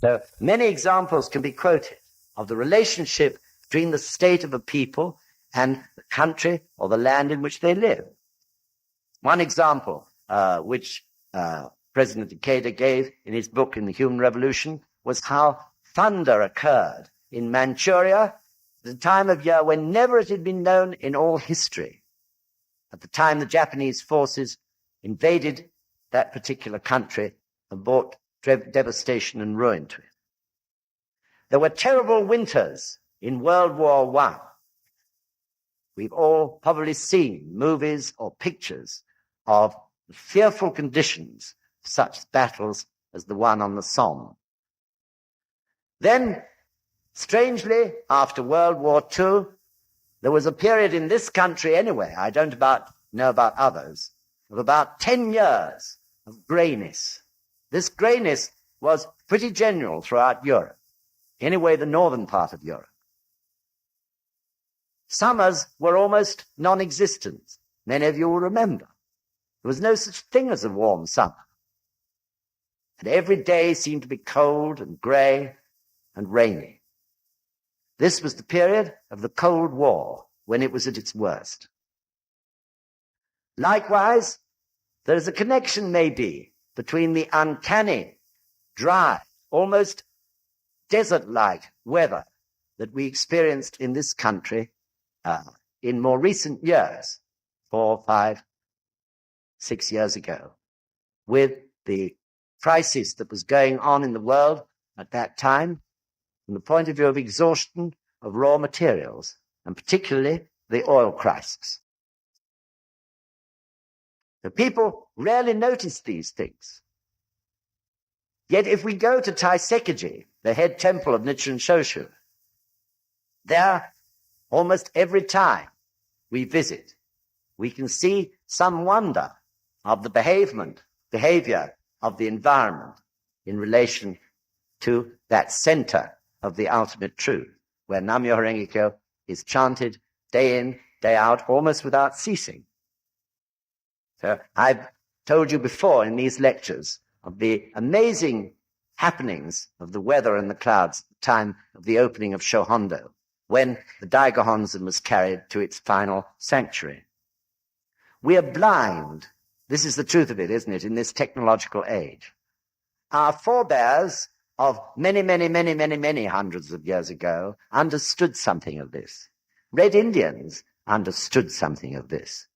So many examples can be quoted of the relationship between the state of a people and the country or the land in which they live. One example, which President Ikeda gave in his book In the Human Revolution, was how thunder occurred in Manchuria at a time of year when never it had been known in all history. At the time the Japanese forces invaded that particular country and brought devastation and ruin to it. There were terrible winters in World War I. We've all probably seen movies or pictures of the fearful conditions of such battles as the one on the Somme. Then, strangely, after World War II, there was a period in this country anyway, I don't know about others, of about 10 years of greyness. This greyness was pretty general throughout Europe, anyway the northern part of Europe. Summers were almost non-existent. Many of you will remember. There was no such thing as a warm summer. And every day seemed to be cold and grey and rainy. This was the period of the Cold War, when it was at its worst. Likewise, there is a connection, maybe, between the uncanny, dry, almost desert-like weather that we experienced in this country in more recent years, 4, 5, 6 years ago, with the crisis that was going on in the world at that time from the point of view of exhaustion of raw materials, and particularly the oil crisis. The people rarely notice these things. Yet if we go to Taisekaji, the head temple of Nichiren Shoshu, there, almost every time we visit, we can see some wonder of the behavior of the environment in relation to that center of the ultimate truth, where Nam-myoho Renge-kyo is chanted day in, day out, almost without ceasing. So I've told you before in these lectures of the amazing happenings of the weather and the clouds at the time of the opening of Shohondo, when the Daigo Honzen was carried to its final sanctuary. We are blind. This is the truth of it, isn't it, in this technological age. Our forebears of many hundreds of years ago understood something of this. Red Indians understood something of this.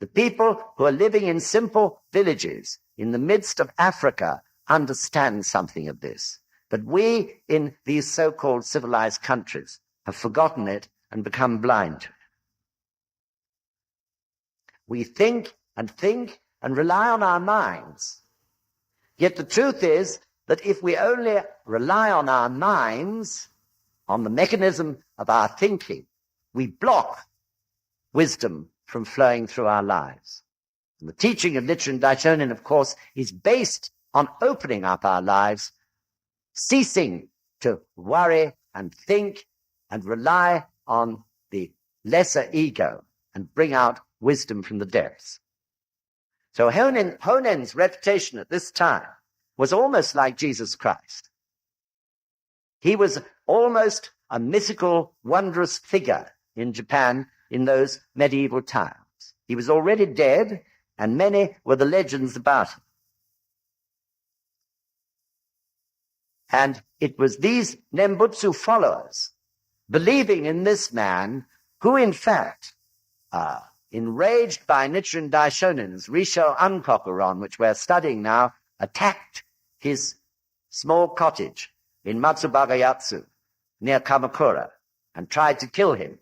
The people who are living in simple villages in the midst of Africa understand something of this. But we in these so-called civilized countries have forgotten it and become blind to it. We think and rely on our minds. Yet the truth is that if we only rely on our minds, on the mechanism of our thinking, we block wisdom from flowing through our lives. And the teaching of Nichiren Daishonin, of course, is based on opening up our lives, ceasing to worry and think and rely on the lesser ego and bring out wisdom from the depths. So Honen's reputation at this time was almost like Jesus Christ. He was almost a mythical, wondrous figure in Japan in those medieval times. He was already dead, and many were the legends about him. And it was these Nembutsu followers, believing in this man, who in fact, enraged by Nichiren Daishonin's Risho Ankokuron, which we're studying now, attacked his small cottage in Matsubagayatsu near Kamakura and tried to kill him.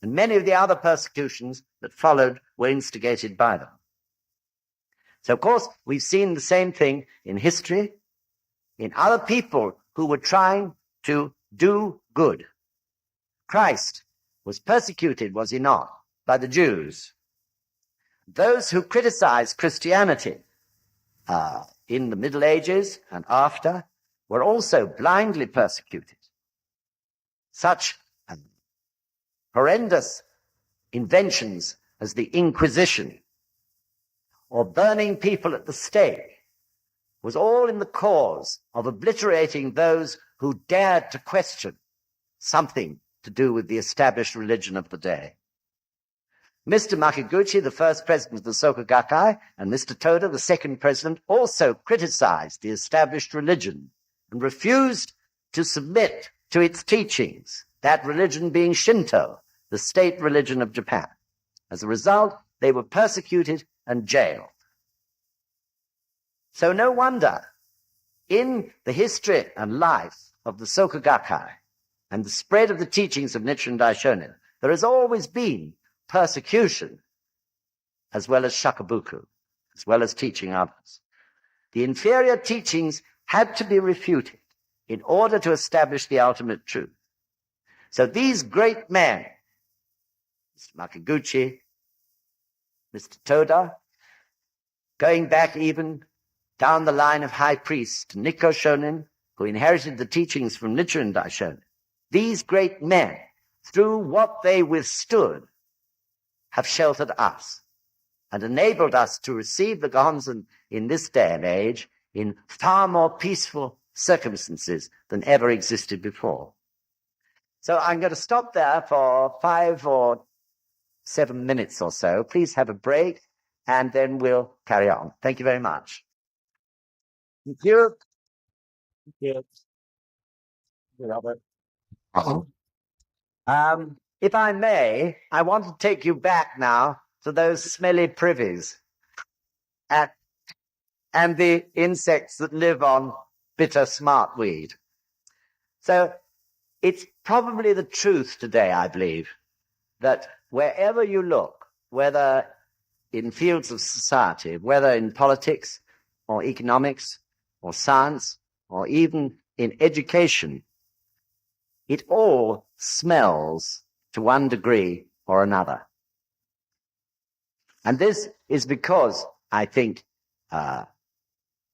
And many of the other persecutions that followed were instigated by them. So, of course, we've seen the same thing in history, in other people who were trying to do good. Christ was persecuted, was he not, by the Jews. Those who criticized Christianity in the Middle Ages and after were also blindly persecuted. Such horrendous inventions as the Inquisition or burning people at the stake was all in the cause of obliterating those who dared to question something to do with the established religion of the day. Mr. Makiguchi, the first president of the Soka Gakkai, and Mr. Toda, the second president, also criticized the established religion and refused to submit to its teachings, that religion being Shinto, the state religion of Japan. As a result, they were persecuted and jailed. So no wonder, in the history and life of the Soka Gakkai and the spread of the teachings of Nichiren Daishonin, there has always been persecution as well as shakabuku, as well as teaching others. The inferior teachings had to be refuted in order to establish the ultimate truth. So these great men, Mr. Makiguchi, Mr. Toda, going back even down the line of high priest Nikko Shonin, who inherited the teachings from Nichiren Daishonin, these great men, through what they withstood, have sheltered us and enabled us to receive the Gohonzon in this day and age in far more peaceful circumstances than ever existed before. So I'm going to stop there for 5 or 7 minutes or so. Please have a break, and then we'll carry on. Thank you very much. Thank you. Thank you. Robert. If I may, I want to take you back now to those smelly privies and the insects that live on bitter smartweed. So it's probably the truth today, I believe, that wherever you look, whether in fields of society, whether in politics or economics or science or even in education, it all smells to one degree or another. And this is because, I think,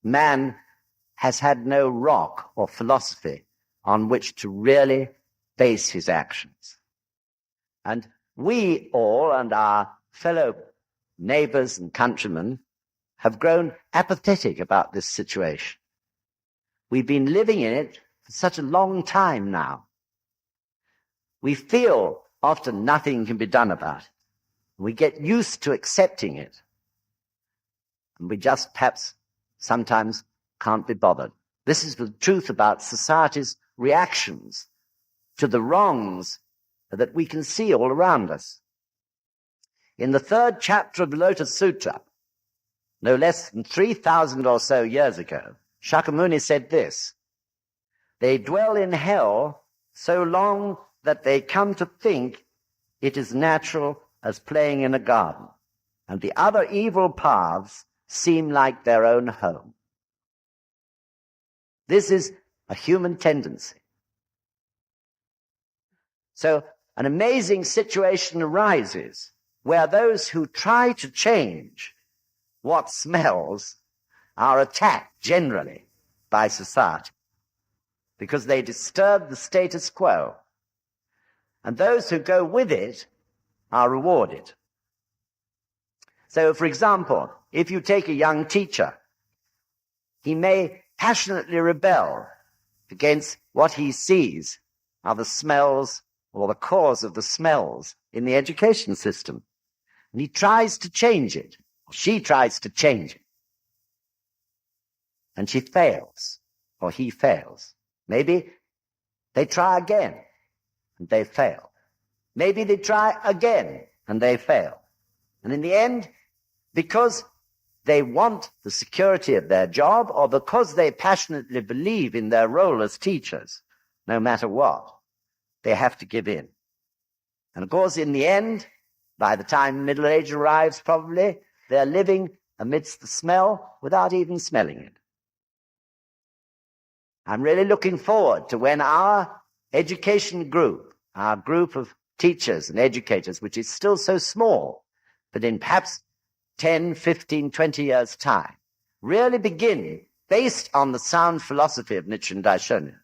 man has had no rock or philosophy on which to really base his actions. And we all and our fellow neighbors and countrymen have grown apathetic about this situation. We've been living in it for such a long time now. We feel often nothing can be done about it. We get used to accepting it. And we just perhaps sometimes can't be bothered. This is the truth about society's reactions to the wrongs that we can see all around us. In the 3rd chapter of the Lotus Sutra, no less than 3,000 or so years ago, Shakyamuni said this: "They dwell in hell so long that they come to think it is natural as playing in a garden, and the other evil paths seem like their own home." This is a human tendency. So an amazing situation arises where those who try to change what smells are attacked generally by society because they disturb the status quo. And those who go with it are rewarded. So, for example, if you take a young teacher, he may passionately rebel against what he sees are the smells or the cause of the smells in the education system. And he tries to change it, or she tries to change it. And she fails, or he fails. Maybe they try again, and they fail. Maybe they try again, and they fail. And in the end, because they want the security of their job, or because they passionately believe in their role as teachers, no matter what, they have to give in. And of course, in the end, by the time middle age arrives, probably, they're living amidst the smell without even smelling it. I'm really looking forward to when our education group, our group of teachers and educators, which is still so small, but in perhaps 10, 15, 20 years' time, really begin, based on the sound philosophy of Nichiren Daishonin,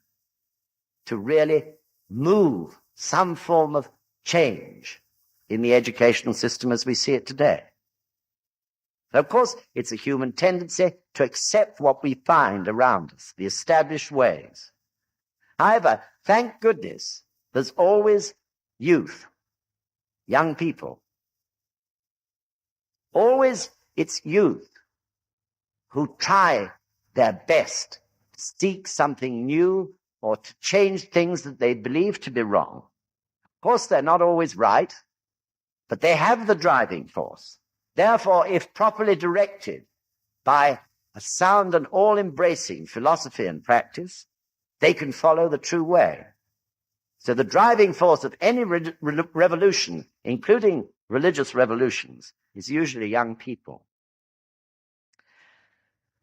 to really move some form of change in the educational system as we see it today. So, of course, it's a human tendency to accept what we find around us, the established ways. However, thank goodness, there's always youth, young people. Always it's youth who try their best to seek something new or to change things that they believe to be wrong. Of course, they're not always right, but they have the driving force. Therefore, if properly directed by a sound and all-embracing philosophy and practice, they can follow the true way. So the driving force of any revolution, including religious revolutions, is usually young people.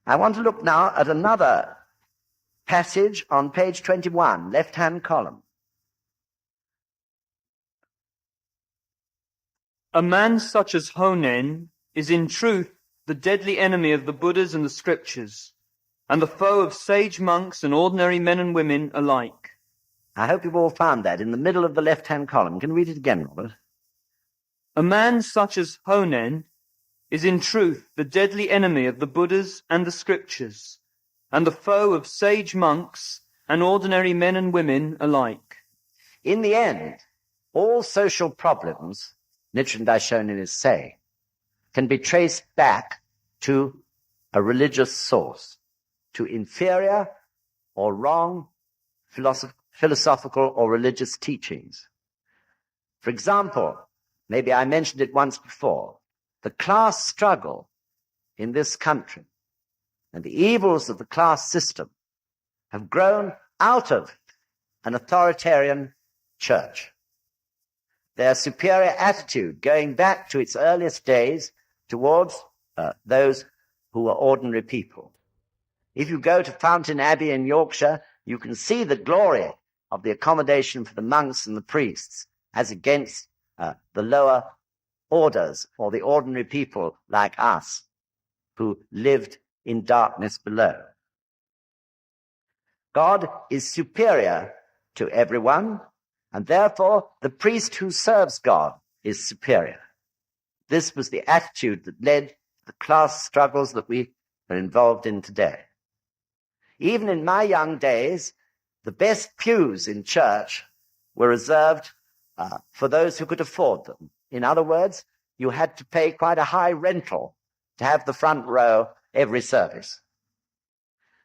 I want to look now at another passage on page 21, left-hand column. A man such as Honen is in truth the deadly enemy of the Buddhas and the scriptures, and the foe of sage monks and ordinary men and women alike. I hope you've all found that in the middle of the left-hand column. Can you read it again, Robert? A man such as Honen is in truth the deadly enemy of the Buddhas and the scriptures, and the foe of sage monks and ordinary men and women alike. In the end, all social problems, NIchiren Buddhism say, can be traced back to a religious source, to inferior or wrong philosophical or religious teachings. For example, maybe I mentioned it once before, the class struggle in this country and the evils of the class system have grown out of an authoritarian church. Their superior attitude going back to its earliest days towards those who were ordinary people. If you go to Fountain Abbey in Yorkshire, you can see the glory of the accommodation for the monks and the priests as against the lower orders or the ordinary people like us who lived in darkness below. God is superior to everyone, and therefore the priest who serves God is superior. This was the attitude that led to the class struggles that we are involved in today. Even in my young days, the best pews in church were reserved for those who could afford them. In other words, you had to pay quite a high rental to have the front row every service.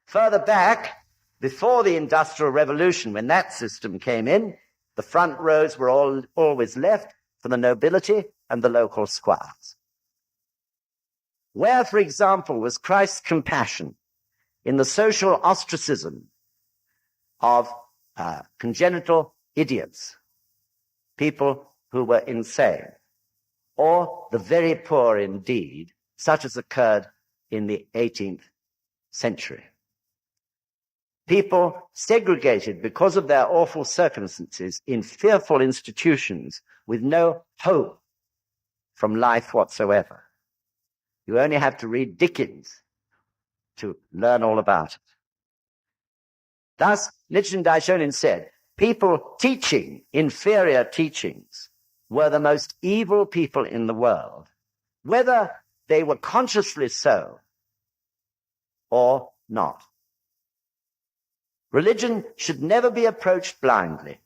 Further back, before the Industrial Revolution, when that system came in, the front rows were always left for the nobility and the local squires. Where, for example, was Christ's compassion in the social ostracism of congenital idiots, people who were insane, or the very poor indeed, such as occurred in the 18th century? People segregated because of their awful circumstances in fearful institutions with no hope from life whatsoever. You only have to read Dickens to learn all about it. Thus, NIchiren Daishonin said, people teaching inferior teachings were the most evil people in the world, whether they were consciously so or not. Religion should never be approached blindly.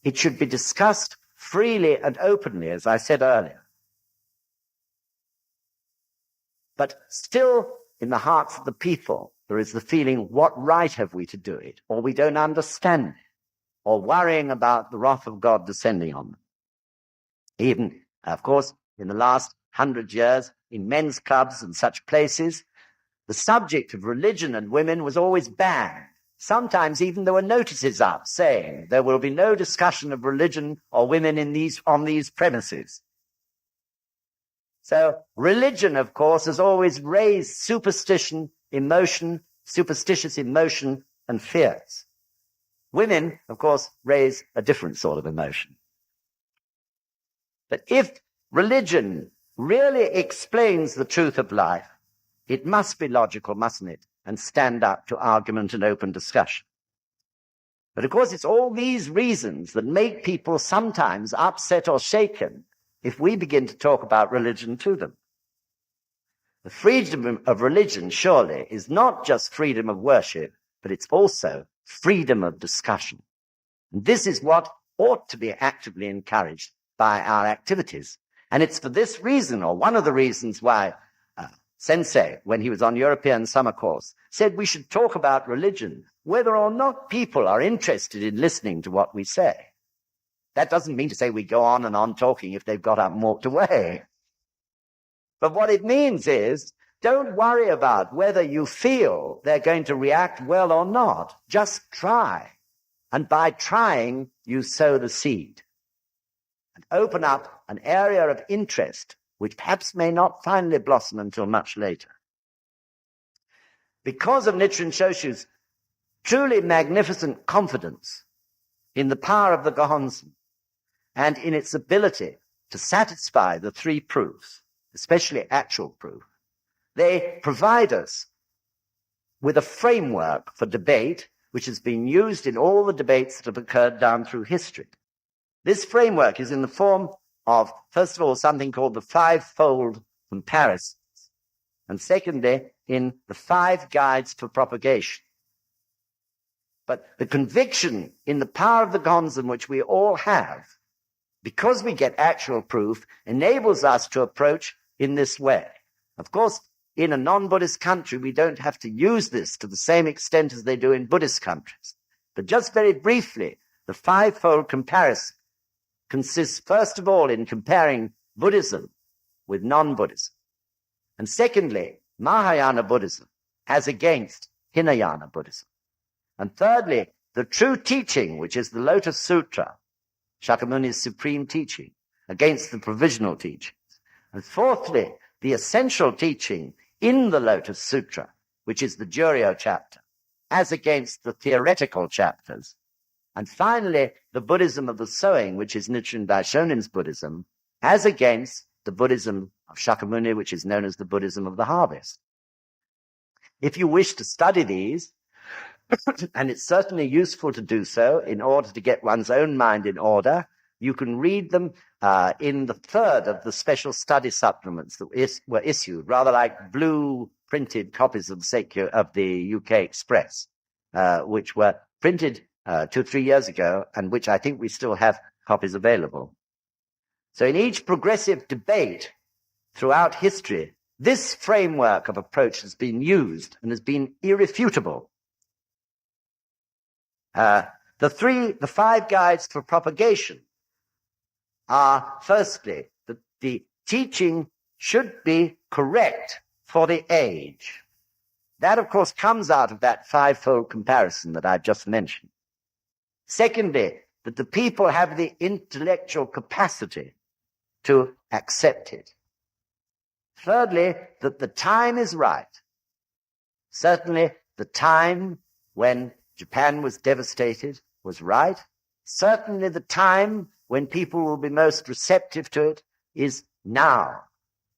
It should be discussed freely and openly, as I said earlier. But still, in the hearts of the people, there is the feeling, what right have we to do it? Or we don't understand it, or worrying about the wrath of God descending on them. Even, of course, in the last 100 years, in men's clubs and such places, the subject of religion and women was always banned. Sometimes even there were notices up saying there will be no discussion of religion or women on these premises. So religion, of course, has always raised superstitious emotion and fears. Women, of course, raise a different sort of emotion. But if religion really explains the truth of life, it must be logical, mustn't it? And stand up to argument and open discussion. But of course, it's all these reasons that make people sometimes upset or shaken if we begin to talk about religion to them. The freedom of religion, surely, is not just freedom of worship, but it's also freedom of discussion. And this is what ought to be actively encouraged by our activities. And it's for this reason, or one of the reasons why Sensei, when he was on European summer course, said we should talk about religion, whether or not people are interested in listening to what we say. That doesn't mean to say we go on and on talking if they've got up and walked away. But what it means is, don't worry about whether you feel they're going to react well or not. Just try. And by trying, you sow the seed. And open up an area of interest which perhaps may not finally blossom until much later. Because of Nichiren Shoshu's truly magnificent confidence in the power of the Gohonzon and in its ability to satisfy the three proofs, especially actual proof, they provide us with a framework for debate which has been used in all the debates that have occurred down through history. This framework is in the form of, first of all, something called the fivefold comparisons, and secondly, in the 5 guides for propagation. But the conviction in the power of the Gohonzon, which we all have, because we get actual proof, enables us to approach in this way. Of course, in a non-Buddhist country, we don't have to use this to the same extent as they do in Buddhist countries. But just very briefly, the fivefold comparison consists first of all in comparing Buddhism with non-Buddhism. And secondly, Mahayana Buddhism as against Hinayana Buddhism. And thirdly, the true teaching, which is the Lotus Sutra, Shakyamuni's supreme teaching, against the provisional teachings. And fourthly, the essential teaching in the Lotus Sutra, which is the Juryo chapter, as against the theoretical chapters. And finally, the Buddhism of the sowing, which is Nichiren Daishonin's Buddhism, as against the Buddhism of Shakyamuni, which is known as the Buddhism of the harvest. If you wish to study these, and it's certainly useful to do so in order to get one's own mind in order, you can read them in the third of the special study supplements that were issued, rather like blue printed copies of the UK Express, which were printed 2 or 3 years ago, and which I think we still have copies available. So in each progressive debate throughout history, this framework of approach has been used and has been irrefutable. The 5 guides for propagation are, firstly, that the teaching should be correct for the age. That, of course, comes out of that fivefold comparison that I've just mentioned. Secondly, that the people have the intellectual capacity to accept it. Thirdly, that the time is right. Certainly, the time when Japan was devastated was right. Certainly, the time when people will be most receptive to it is now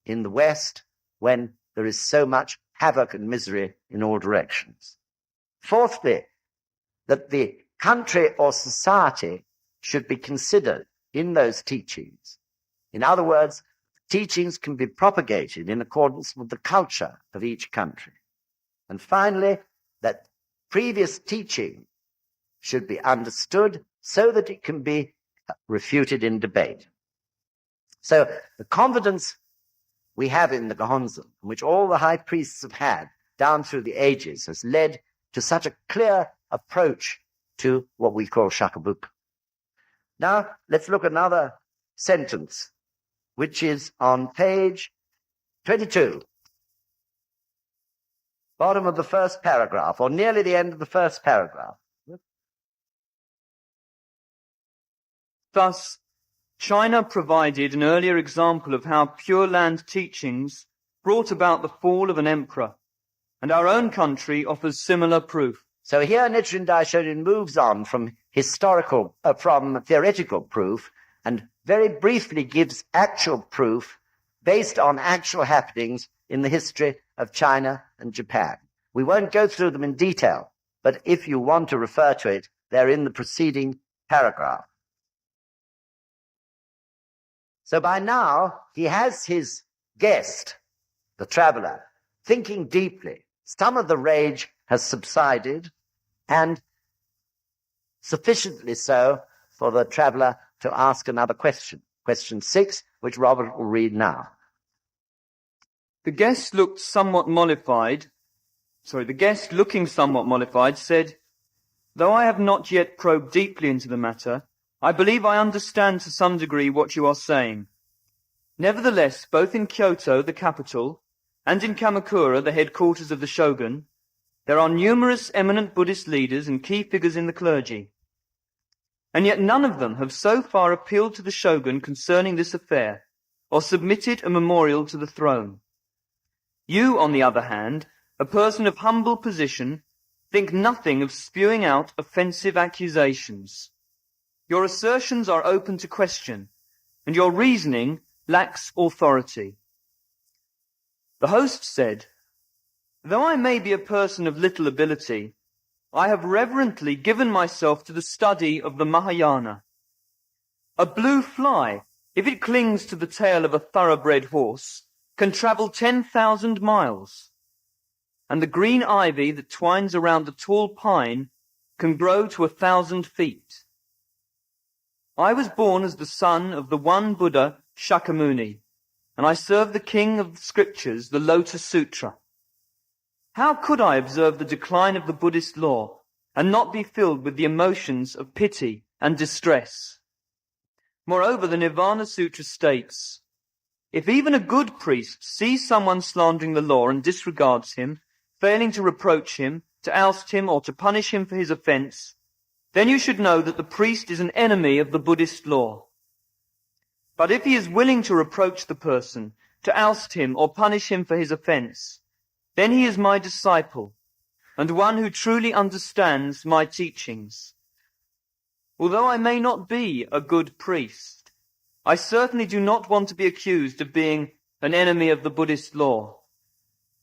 in the West, when there is so much havoc and misery in all directions. Fourthly, that the country or society should be considered in those teachings. In other words, teachings can be propagated in accordance with the culture of each country. And finally, that previous teaching should be understood so that it can be refuted in debate. So the confidence we have in the Gohonzon, which all the high priests have had down through the ages, has led to such a clear approach to what we call Shakabuku. Now, let's look at another sentence, which is on page 22, bottom of the first paragraph, or nearly the end of the first paragraph. Thus, China provided an earlier example of how Pure Land teachings brought about the fall of an emperor, and our own country offers similar proof. So here Nichiren Daishonin moves on from theoretical proof, and very briefly gives actual proof based on actual happenings in the history of China and Japan. We won't go through them in detail, but if you want to refer to it, they're in the preceding paragraph. So by now, he has his guest the traveler, thinking deeply. Some of the rage has subsided, and sufficiently so for the traveler to ask another question. Question 6, which Robert will read now. The guest looking somewhat mollified, said, "Though I have not yet probed deeply into the matter, I believe I understand to some degree what you are saying. Nevertheless, both in Kyoto, the capital, and in Kamakura, the headquarters of the shogun, there are numerous eminent Buddhist leaders and key figures in the clergy. And yet none of them have so far appealed to the shogun concerning this affair, or submitted a memorial to the throne. You, on the other hand, a person of humble position, think nothing of spewing out offensive accusations. Your assertions are open to question, and your reasoning lacks authority." The host said, "Though I may be a person of little ability, I have reverently given myself to the study of the Mahayana. A blue fly, if it clings to the tail of a thoroughbred horse, can travel 10,000 miles. And the green ivy that twines around the tall pine can grow to 1,000 feet. I was born as the son of the one Buddha, Shakyamuni, and I serve the king of the scriptures, the Lotus Sutra. How could I observe the decline of the Buddhist law and not be filled with the emotions of pity and distress? Moreover, the Nirvana Sutra states, if even a good priest sees someone slandering the law and disregards him, failing to reproach him, to oust him, or to punish him for his offense, then you should know that the priest is an enemy of the Buddhist law. But if he is willing to reproach the person, to oust him, or punish him for his offense, then he is my disciple, and one who truly understands my teachings. Although I may not be a good priest, I certainly do not want to be accused of being an enemy of the Buddhist law.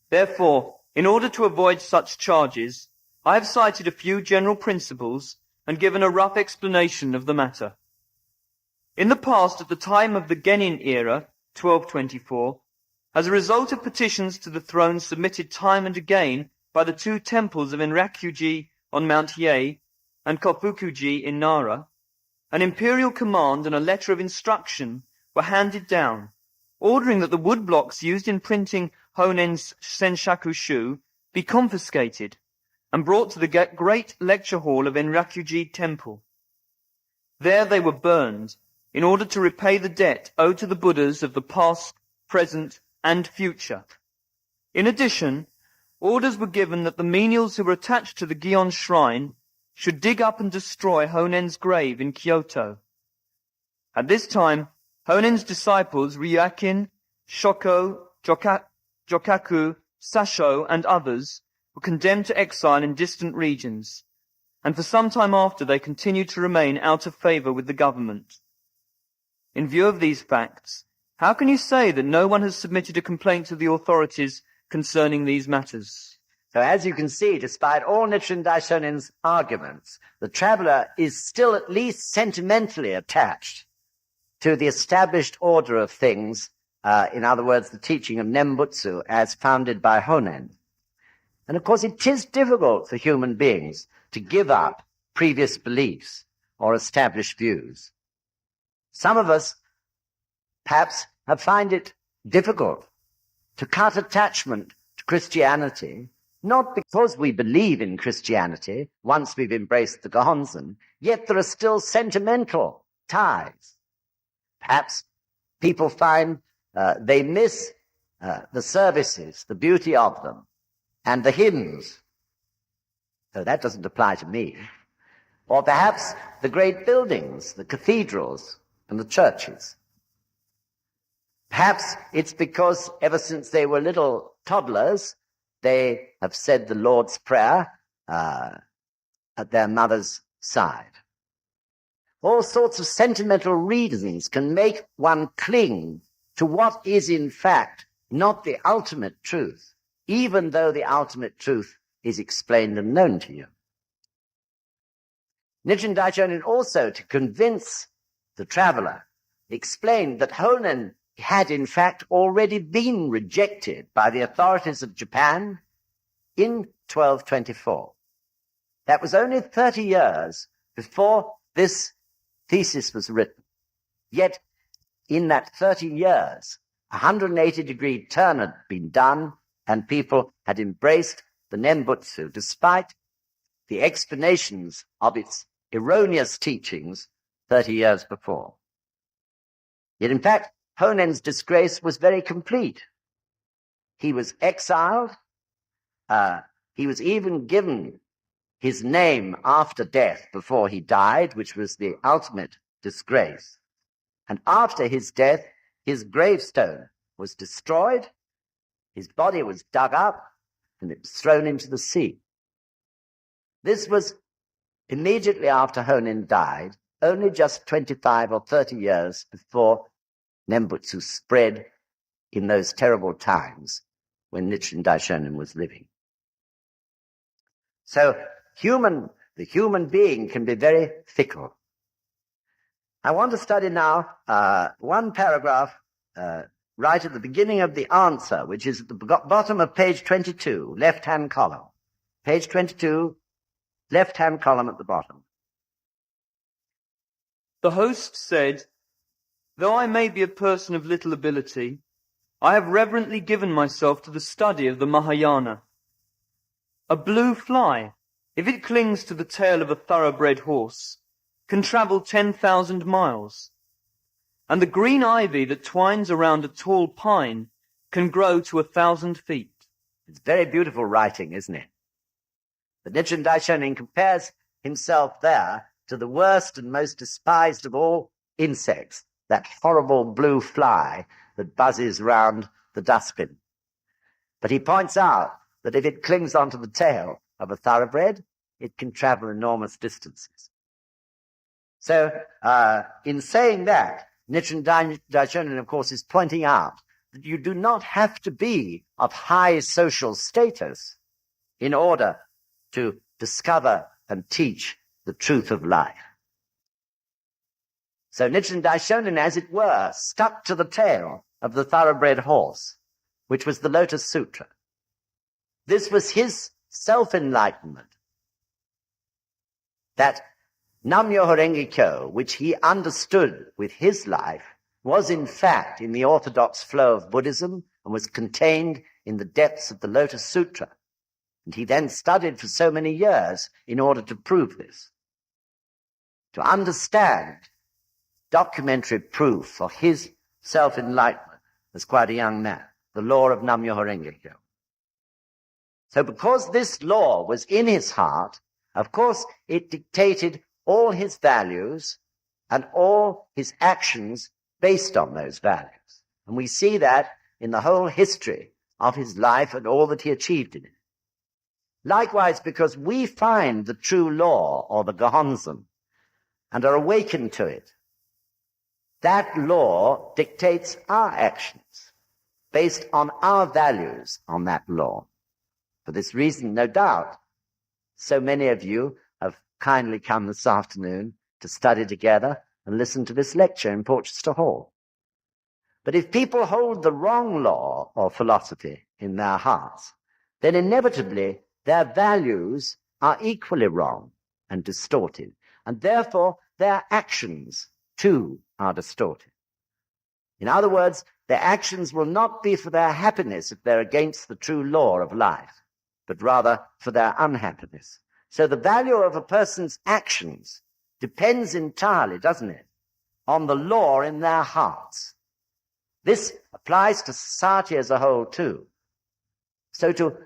Therefore, in order to avoid such charges, I have cited a few general principles and given a rough explanation of the matter. In the past, at the time of the Genin era, 1224, as a result of petitions to the throne submitted time and again by the two temples of Enryakuji on Mount Hiei and Kofukuji in Nara, an imperial command and a letter of instruction were handed down, ordering that the wood blocks used in printing Honen's Senshaku Shu be confiscated and brought to the great lecture hall of Enryakuji Temple. There they were burned in order to repay the debt owed to the Buddhas of the past, present, and future. In addition, orders were given that the menials who were attached to the Gion shrine should dig up and destroy Honen's grave in Kyoto. At this time, Honen's disciples Ryakin, Shoko, Jokaku, Sasho, and others were condemned to exile in distant regions, and for some time after they continued to remain out of favor with the government. In view of these facts, how can you say that no one has submitted a complaint to the authorities concerning these matters? So as you can see, despite all Nichiren Daishonen's arguments, the traveler is still at least sentimentally attached to the established order of things, in other words, the teaching of Nembutsu as founded by Honen. And of course, it is difficult for human beings to give up previous beliefs or established views. Some of us perhaps have found it difficult to cut attachment to Christianity, not because we believe in Christianity once we've embraced the Gohonzon, yet there are still sentimental ties. Perhaps people find they miss the services, the beauty of them, and the hymns. So that doesn't apply to me. Or perhaps the great buildings, the cathedrals and the churches. Perhaps it's because ever since they were little toddlers, they have said the Lord's Prayer at their mother's side. All sorts of sentimental reasons can make one cling to what is in fact not the ultimate truth, even though the ultimate truth is explained and known to you. Nichiren Daishonin also, to convince the traveler, explained that Honen had in fact already been rejected by the authorities of Japan in 1224. That was only 30 years before this thesis was written. Yet, in that 30 years, a 180-degree turn had been done, and people had embraced the Nembutsu, despite the explanations of its erroneous teachings 30 years before. Yet, in fact, Honen's disgrace was very complete. He was exiled. He was even given his name after death before he died, which was the ultimate disgrace. And after his death, his gravestone was destroyed, his body was dug up, and it was thrown into the sea. This was immediately after Honen died, only just 25 or 30 years before Nembutsu spread in those terrible times when Nichiren Daishonin was living. So the human being can be very fickle. I want to study now one paragraph right at the beginning of the answer, which is at the bottom of page 22, left-hand column. Page 22, left-hand column at the bottom. The host said, "Though I may be a person of little ability, I have reverently given myself to the study of the Mahayana. A blue fly, if it clings to the tail of a thoroughbred horse, can travel 10,000 miles. And the green ivy that twines around a tall pine can grow to 1,000 feet. It's very beautiful writing, isn't it? The Nichiren Daishonin compares himself there to the worst and most despised of all insects, that horrible blue fly that buzzes round the dustbin. But he points out that if it clings onto the tail of a thoroughbred, it can travel enormous distances. So, in saying that, Nichiren Daishonin, of course, is pointing out that you do not have to be of high social status in order to discover and teach the truth of life. So Nichiren Daishonin, as it were, stuck to the tail of the thoroughbred horse, which was the Lotus Sutra. This was his self-enlightenment. That Nam-myoho Renge Kyo, which he understood with his life, was in fact in the orthodox flow of Buddhism and was contained in the depths of the Lotus Sutra. And he then studied for so many years in order to prove this. To understand documentary proof for his self-enlightenment as quite a young man, the law of Nam-myoho Renge Kyo. So because this law was in his heart, of course it dictated all his values and all his actions based on those values. And we see that in the whole history of his life and all that he achieved in it. Likewise, because we find the true law, or the Gohonzon, and are awakened to it, that law dictates our actions based on our values on that law. For this reason, no doubt, so many of you have kindly come this afternoon to study together and listen to this lecture in Porchester Hall. But if people hold the wrong law or philosophy in their hearts, then inevitably their values are equally wrong and distorted, and therefore their actions too are distorted. In other words, their actions will not be for their happiness if they're against the true law of life, but rather for their unhappiness. So the value of a person's actions depends entirely, doesn't it, on the law in their hearts. This applies to society as a whole too. So to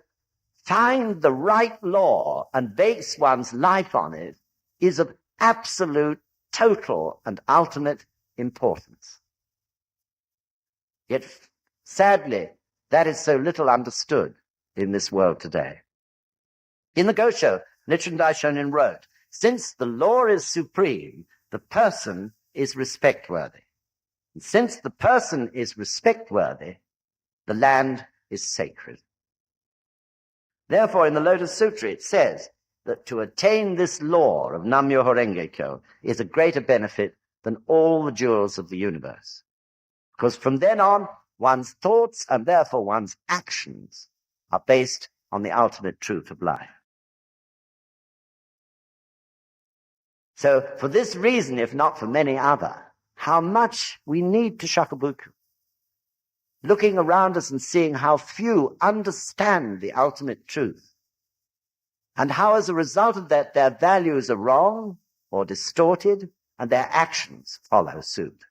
find the right law and base one's life on it is of absolute, total, and ultimate importance. Yet, sadly, that is so little understood in this world today. In the Gosho, Nichiren Daishonin wrote, "Since the law is supreme, the person is respect-worthy. And since the person is respect-worthy, the land is sacred." Therefore, in the Lotus Sutra, it says that to attain this law of Nam-myoho Renge Kyo is a greater benefit than all the jewels of the universe. Because from then on, one's thoughts and therefore one's actions are based on the ultimate truth of life. So for this reason, if not for many other, how much we need to Shakabuku. Looking around us and seeing how few understand the ultimate truth, and how as a result of that their values are wrong or distorted, and their actions follow suit.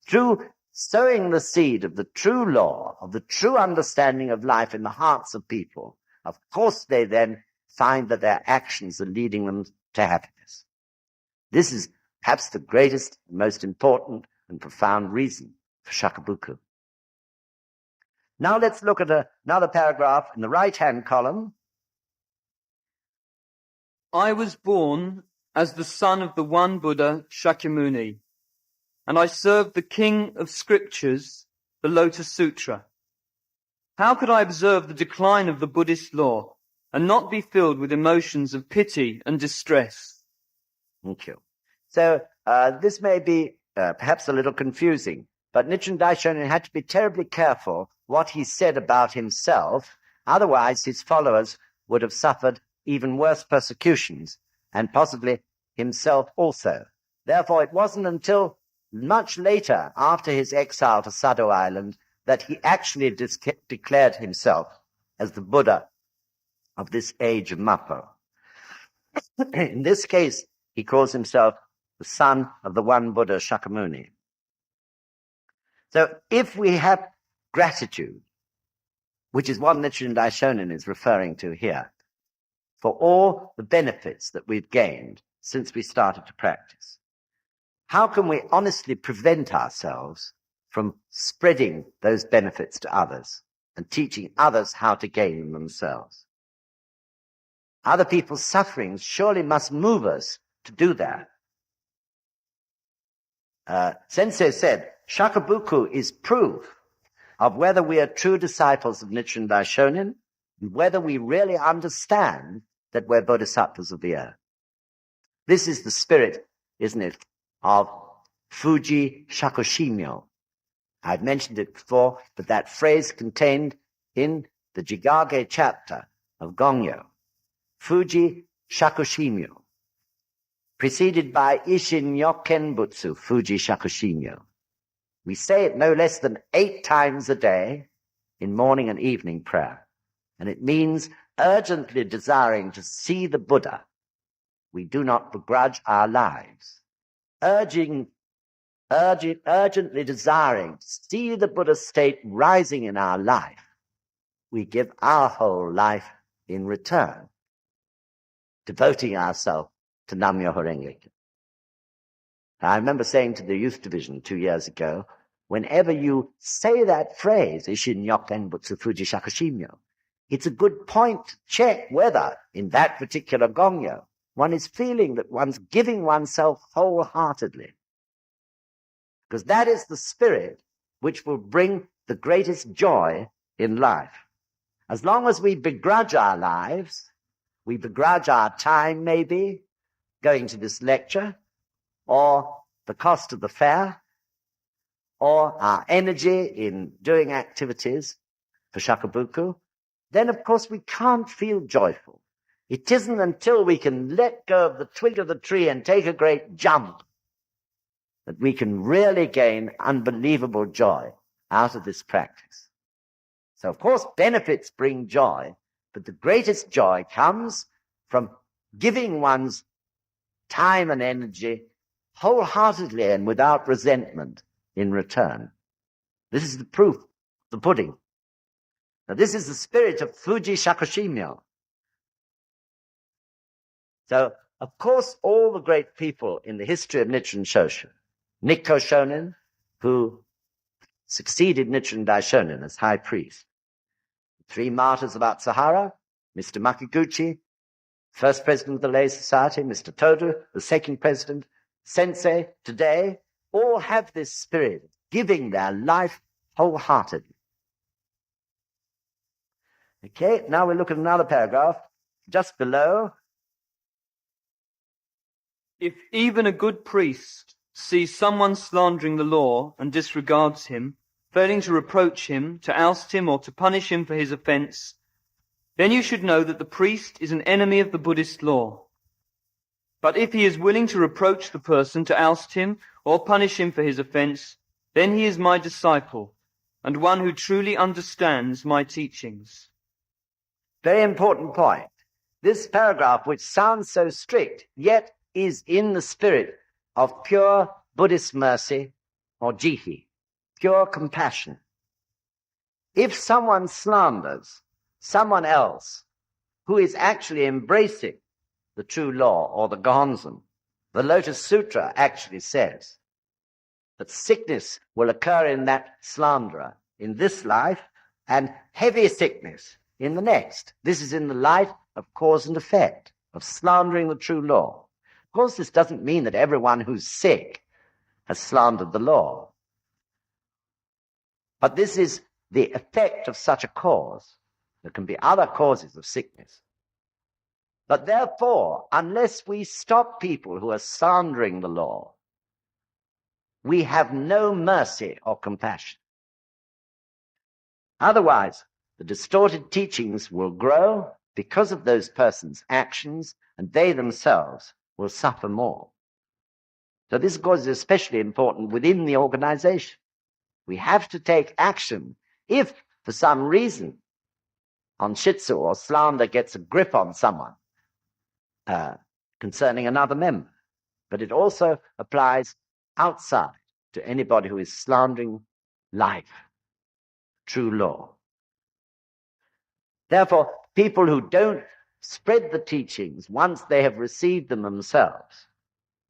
Through sowing the seed of the true law, of the true understanding of life in the hearts of people, of course they then find that their actions are leading them to happiness. This is perhaps the greatest, most important and profound reason for Shakabuku. Now let's look at another paragraph in the right-hand column. I was born as the son of the one Buddha, Shakyamuni, and I served the king of scriptures, the Lotus Sutra. How could I observe the decline of the Buddhist law and not be filled with emotions of pity and distress? Thank you. So this may be perhaps a little confusing, but Nichiren Daishonin had to be terribly careful what he said about himself. Otherwise, his followers would have suffered even worse persecutions, and possibly himself also. Therefore, it wasn't until much later, after his exile to Sado Island, that he actually declared himself as the Buddha of this age of Mappo. In this case, he calls himself the son of the one Buddha, Shakyamuni. So if we have gratitude, which is what Nichiren Daishonin is referring to here, for all the benefits that we've gained since we started to practice, how can we honestly prevent ourselves from spreading those benefits to others and teaching others how to gain them themselves? Other people's sufferings surely must move us to do that. Sensei said, Shakabuku is proof of whether we are true disciples of Nichiren Daishonin and whether we really understand that we're bodhisattvas of the earth. This is the spirit, isn't it, of Fuji Shakushimyo. I've mentioned it before, but that phrase contained in the Jigage chapter of Gongyo. Fuji Shakushimyo, preceded by Ishin Yoken Butsu, Fuji Shakushimyo. We say it no less than 8 times a day in morning and evening prayer. And it means urgently desiring to see the Buddha. We do not begrudge our lives. Urgently desiring to see the Buddha state rising in our life. We give our whole life in return, devoting ourselves to Nam-myoho Renge Kyo. I remember saying to the youth division 2 years ago, whenever you say that phrase, Ishin Yoken Butsu Fuji Shakushimyo, it's a good point to check whether, in that particular Gongyo, one is feeling that one's giving oneself wholeheartedly. Because that is the spirit which will bring the greatest joy in life. As long as we begrudge our lives, we begrudge our time maybe, going to this lecture, or the cost of the fare, or our energy in doing activities for Shakabuku, then of course we can't feel joyful. It isn't until we can let go of the twig of the tree and take a great jump that we can really gain unbelievable joy out of this practice. So of course benefits bring joy, but the greatest joy comes from giving one's time and energy wholeheartedly and without resentment in return. This is the proof, the pudding. Now this is the spirit of Fuji Shakushimyo. So, of course, all the great people in the history of Nichiren Shoshu, Nikko Shonin, who succeeded Nichiren Daishonin as high priest, 3 martyrs of Atsahara, Mr. Makiguchi, first president of the Lay Society, Mr. Todu, the second president, Sensei, today, all have this spirit, giving their life wholeheartedly. Okay, now we look at another paragraph, just below. If even a good priest sees someone slandering the law and disregards him, failing to reproach him, to oust him, or to punish him for his offense, then you should know that the priest is an enemy of the Buddhist law. But if he is willing to reproach the person, to oust him, or punish him for his offense, then he is my disciple, and one who truly understands my teachings. Very important point. This paragraph, which sounds so strict, yet is in the spirit of pure Buddhist mercy, or jihi, pure compassion. If someone slanders someone else who is actually embracing the true law or the Gohonzon, the Lotus Sutra actually says that sickness will occur in that slanderer in this life and heavy sickness in the next. This is in the light of cause and effect, of slandering the true law. Of course, this doesn't mean that everyone who's sick has slandered the law. But this is the effect of such a cause. There can be other causes of sickness. But therefore, unless we stop people who are slandering the law, we have no mercy or compassion. Otherwise, the distorted teachings will grow because of those persons' actions, and they themselves will suffer more. So this, of course, is especially important within the organization. We have to take action if, for some reason, onshitsu or slander gets a grip on someone concerning another member. But it also applies outside to anybody who is slandering life, true law. Therefore, people who don't spread the teachings once they have received them themselves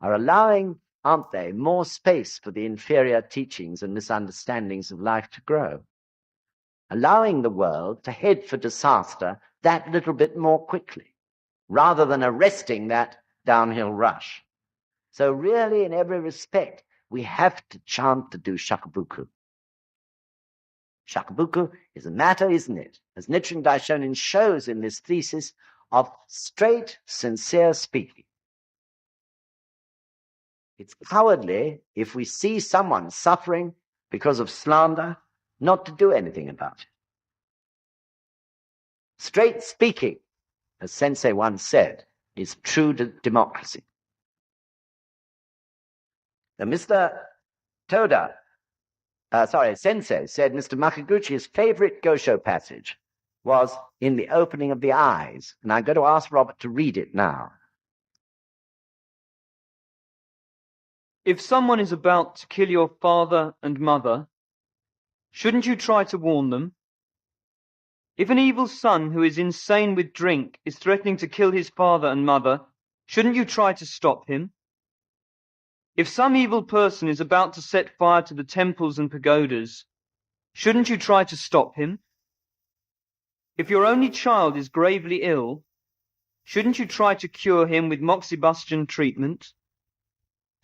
are allowing, aren't they, more space for the inferior teachings and misunderstandings of life to grow, allowing the world to head for disaster that little bit more quickly, rather than arresting that downhill rush. So really, in every respect, we have to chant to do shakabuku. Shakabuku is a matter, isn't it, as Nichiren Daishonin shows in this thesis, of straight, sincere speaking. It's cowardly if we see someone suffering because of slander not to do anything about it. Straight speaking, as Sensei once said, is true democracy. Now, Sensei said Mr. Makaguchi's favorite Gosho passage was in the opening of the eyes, and I'm going to ask Robert to read it now. If someone is about to kill your father and mother, shouldn't you try to warn them? If an evil son who is insane with drink is threatening to kill his father and mother, shouldn't you try to stop him? If some evil person is about to set fire to the temples and pagodas, shouldn't you try to stop him? If your only child is gravely ill, shouldn't you try to cure him with moxibustion treatment?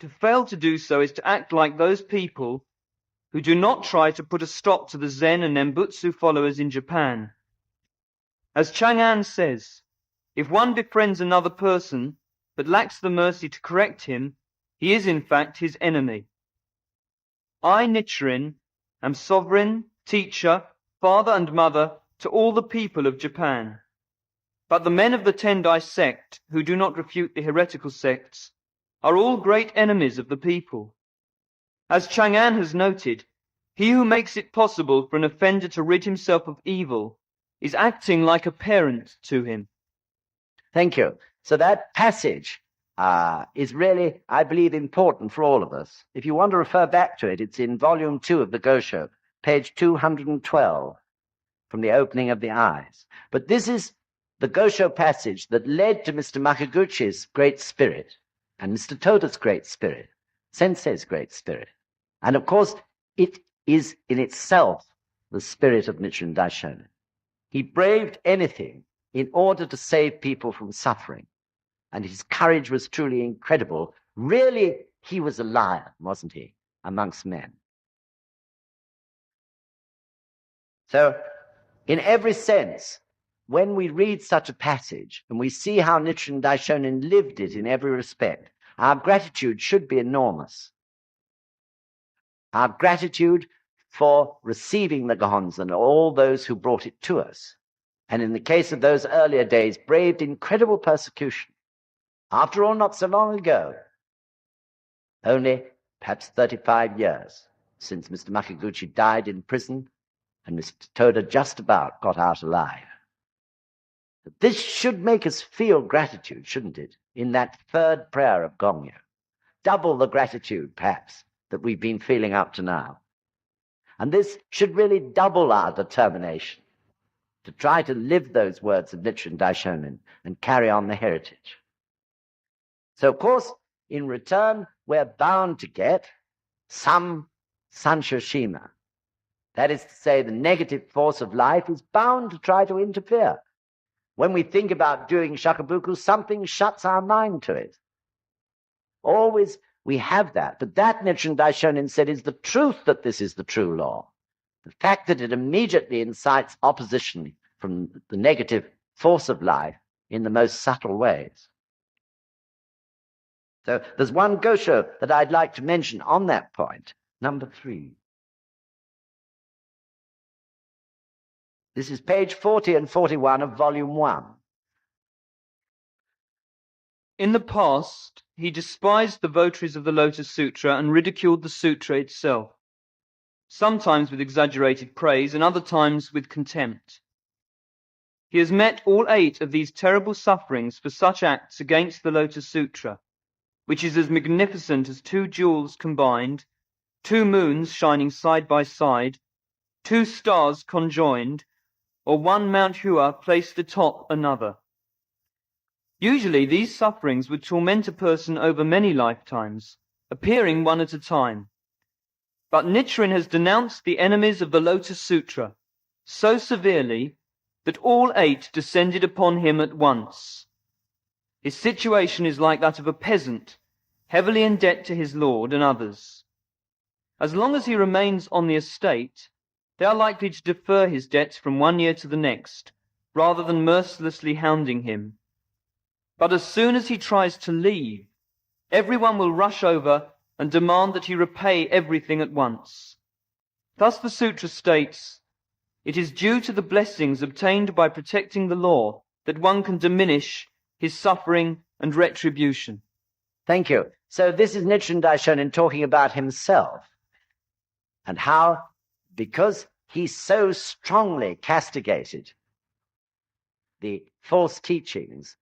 To fail to do so is to act like those people who do not try to put a stop to the Zen and Nembutsu followers in Japan. As Chang'an says, if one befriends another person but lacks the mercy to correct him, he is in fact his enemy. I, Nichiren, am sovereign, teacher, father and mother to all the people of Japan. But the men of the Tendai sect, who do not refute the heretical sects, are all great enemies of the people. As Chang'an has noted, he who makes it possible for an offender to rid himself of evil is acting like a parent to him. Thank you. So that passage is really, I believe, important for all of us. If you want to refer back to it, it's in volume 2 of the Gosho, page 212, from the opening of the eyes. But this is the Gosho passage that led to Mr. Makaguchi's great spirit, and Mr. Toda's great spirit, Sensei's great spirit. And of course, it is in itself the spirit of Nichiren Daishonin. He braved anything in order to save people from suffering. And his courage was truly incredible. Really, he was a lion, wasn't he, amongst men? So, in every sense, when we read such a passage and we see how Nichiren Daishonin lived it in every respect, our gratitude should be enormous. our gratitude for receiving the Gohonzon and all those who brought it to us. And in the case of those earlier days, braved incredible persecution. After all, not so long ago, only perhaps 35 years since Mr. Makiguchi died in prison and Mr. Toda just about got out alive. This should make us feel gratitude, shouldn't it, in that third prayer of Gongyo. Double the gratitude, perhaps, that we've been feeling up to now. And this should really double our determination to try to live those words of Nichiren Daishonin and carry on the heritage. So, of course, in return, we're bound to get some Sanshoshima. That is to say, the negative force of life is bound to try to interfere. When we think about doing shakabuku, something shuts our mind to it. Always we have that. But that, Nichiren Daishonin said, is the truth that this is the true law. The fact that it immediately incites opposition from the negative force of life in the most subtle ways. So there's one gosho that I'd like to mention on that point, number 3. This is page 40 and 41 of volume 1. In the past, he despised the votaries of the Lotus Sutra and ridiculed the sutra itself, sometimes with exaggerated praise and other times with contempt. He has met all 8 of these terrible sufferings for such acts against the Lotus Sutra, which is as magnificent as 2 jewels combined, 2 moons shining side by side, 2 stars conjoined, or 1 Mount Hua placed atop another. Usually these sufferings would torment a person over many lifetimes, appearing one at a time. But Nichiren has denounced the enemies of the Lotus Sutra so severely that all 8 descended upon him at once. His situation is like that of a peasant, heavily in debt to his lord and others. As long as he remains on the estate, they are likely to defer his debts from one year to the next, rather than mercilessly hounding him. But as soon as he tries to leave, everyone will rush over and demand that he repay everything at once. Thus the sutra states, it is due to the blessings obtained by protecting the law that one can diminish his suffering and retribution. Thank you. So this is Nichiren Daishonin talking about himself and how, because he so strongly castigated the false teachings,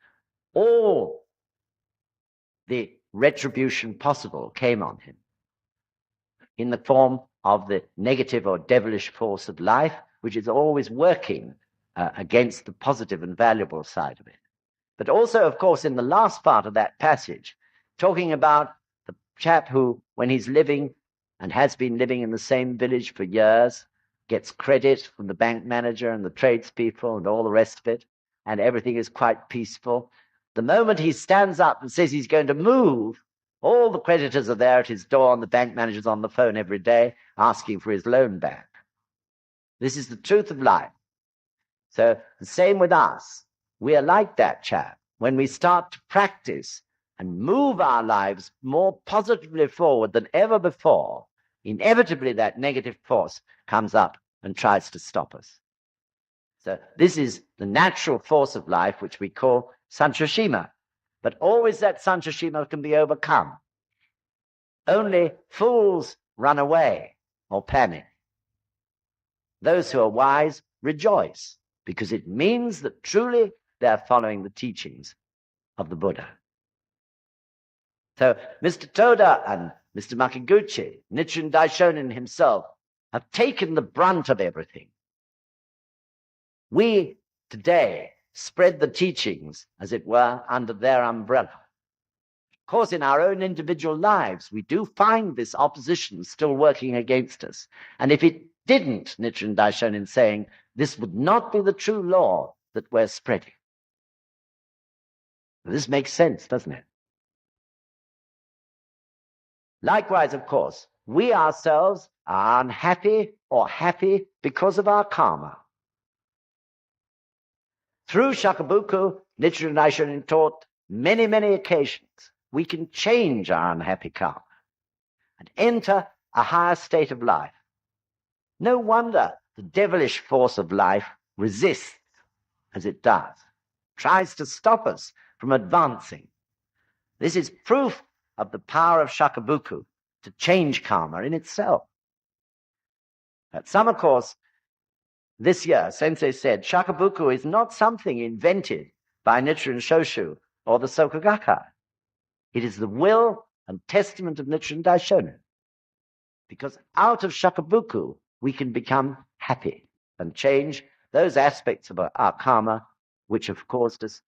all the retribution possible came on him in the form of the negative or devilish force of life, which is always working against the positive and valuable side of it. But also, of course, in the last part of that passage, talking about the chap who, when he's living and has been living in the same village for years, gets credit from the bank manager and the tradespeople and all the rest of it, and everything is quite peaceful. The moment he stands up and says he's going to move, all the creditors are there at his door and the bank manager's on the phone every day asking for his loan back. This is the truth of life. So the same with us. We are like that chap. When we start to practice and move our lives more positively forward than ever before, inevitably that negative force comes up and tries to stop us. So this is the natural force of life, which we call Sanshoshima. But always that Sanshoshima can be overcome. Only fools run away or panic. Those who are wise rejoice, because it means that truly they are following the teachings of the Buddha. So Mr. Toda and Mr. Makiguchi, Nichiren Daishonin himself, have taken the brunt of everything. We today spread the teachings, as it were, under their umbrella. Of course, in our own individual lives, we do find this opposition still working against us. And if it didn't, Nichiren Daishonin saying, this would not be the true law that we're spreading. This makes sense, doesn't it? Likewise, of course, we ourselves are unhappy or happy because of our karma. Through Shakabuku, Nichiren Daishonin taught many, many occasions we can change our unhappy karma and enter a higher state of life. No wonder the devilish force of life resists as it does, tries to stop us from advancing. This is proof of the power of Shakabuku to change karma in itself. At summer course this year, Sensei said, Shakabuku is not something invented by Nichiren Shoshu or the Soka Gakkai. It is the will and testament of Nichiren Daishonin. Because out of Shakabuku, we can become happy and change those aspects of our karma which have caused us